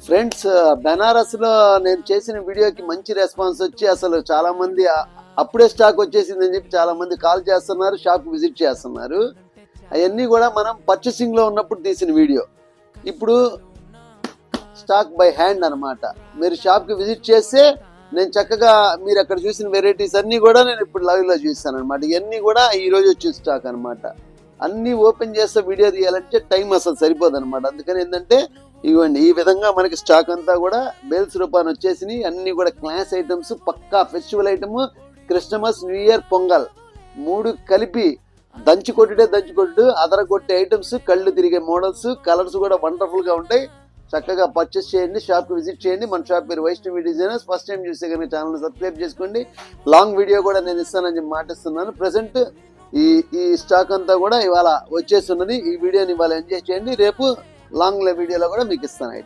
Friends, Banaras లో నేను చేసిన వీడియోకి మంచి రెస్పాన్స్ వచ్చి అసలు చాలా మంది అప్పుడే స్టాక్ వచ్చేసిందని చెప్పి చాలా మంది కాల్ చేస్తున్నారు, షాప్ విజిట్ చేస్తున్నారు. అవన్నీ కూడా మనం పర్చేసింగ్ లో ఉన్నప్పుడు తీసిన వీడియో. ఇప్పుడు స్టాక్ బై హ్యాండ్ అన్నమాట. మీరు షాప్ కి విజిట్ చేస్తే నేను చక్కగా మీరు అక్కడ చూసిన వెరైటీస్ అన్ని కూడా నేను ఇప్పుడు లైవ్ లో చూస్తాను అనమాట. ఇవన్నీ కూడా ఈ రోజు వచ్చిన స్టాక్ అనమాట. అన్ని ఓపెన్ చేస్తే వీడియో తీయాలంటే టైం అసలు సరిపోదు అనమాట. అందుకని ఏంటంటే ఇవ్వండి, ఈ విధంగా మనకి స్టాక్ అంతా కూడా బేల్స్ రూపాయలు వచ్చేసినాయి. అన్ని కూడా క్లాస్ ఐటమ్స్, పక్కా festival item, Christmas, new year, Pongal మూడు కలిపి దంచి కొట్టు అదరగొట్టే ఐటమ్స్, కళ్ళు తిరిగే మోడల్స్, కలర్స్ కూడా వండర్ఫుల్ గా ఉంటాయి. చక్కగా పర్చేస్ చేయండి, షాప్ విజిట్ చేయండి. మన షాప్ పేరు వైష్ణవి డిజైనర్స్. ఫస్ట్ టైం చూస్తే కనుక ఛానల్ సబ్స్క్రైబ్ చేసుకోండి. లాంగ్ వీడియో కూడా నేను ఇస్తానని చెప్పి మాటిస్తున్నాను. ప్రెసెంట్ ఈ స్టాక్ అంతా కూడా ఇవాళ వచ్చేస్తున్నది. ఈ వీడియోని ఇవాళ ఎంజాయ్ చేయండి. రేపు లాంగ్ వీడియోలో కూడా మీకు ఇస్తాను.